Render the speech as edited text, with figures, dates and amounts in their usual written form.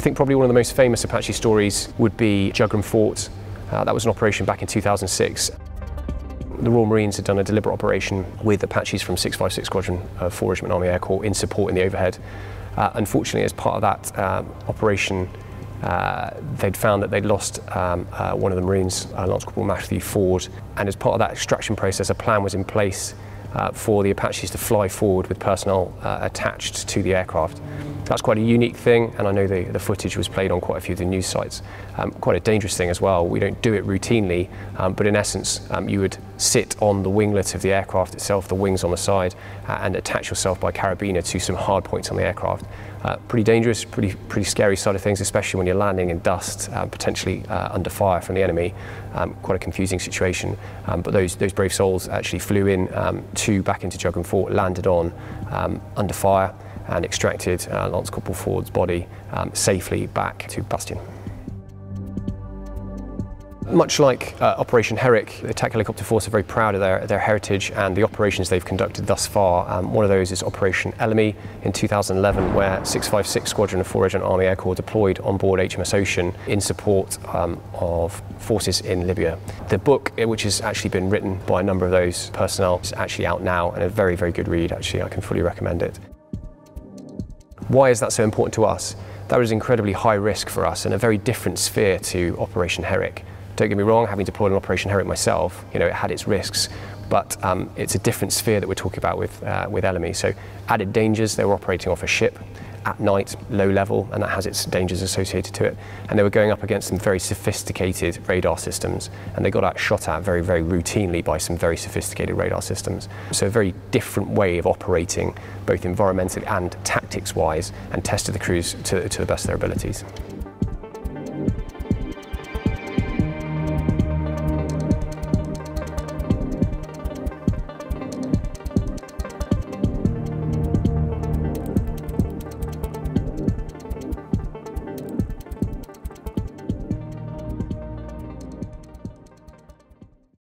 think probably one of the most famous Apache stories would be Jugram Fort. That was an operation back in 2006. The Royal Marines had done a deliberate operation with Apaches from 656 Squadron of 4 Regiment Army Air Corps in support in the overhead. Unfortunately, as part of that operation, they'd found that they'd lost one of the Marines, Lance Corporal Matthew Ford, and as part of that extraction process, a plan was in place for the Apaches to fly forward with personnel attached to the aircraft. That's quite a unique thing, and I know the footage was played on quite a few of the news sites. Quite a dangerous thing as well. We don't do it routinely, but in essence, you would sit on the winglet of the aircraft itself, the wings on the side, and attach yourself by carabiner to some hard points on the aircraft. Pretty dangerous, pretty scary side of things, especially when you're landing in dust, potentially under fire from the enemy. Quite a confusing situation, but those brave souls actually flew in back into Jugram Fort, landed on under fire, and extracted Lance Corporal Ford's body safely back to Bastion. Much like Operation Herrick, the Attack Helicopter Force are very proud of their heritage and the operations they've conducted thus far. One of those is Operation Ellamy in 2011, where 656 Squadron of 4 Regiment Army Air Corps deployed on board HMS Ocean in support of forces in Libya. The book, which has actually been written by a number of those personnel, is actually out now and a very, very good read. Actually, I can fully recommend it. Why is that so important to us? That was incredibly high risk for us and a very different sphere to Operation Herrick. Don't get me wrong, having deployed an Operation Herrick myself, it had its risks, but it's a different sphere that we're talking about with Ellamy. So added dangers, they were operating off a ship at night, low level, and that has its dangers associated to it. And they were going up against some very sophisticated radar systems, and they got shot at very, very routinely by some very sophisticated radar systems. So a very different way of operating, both environmentally and tactics-wise, and tested the crews to the best of their abilities.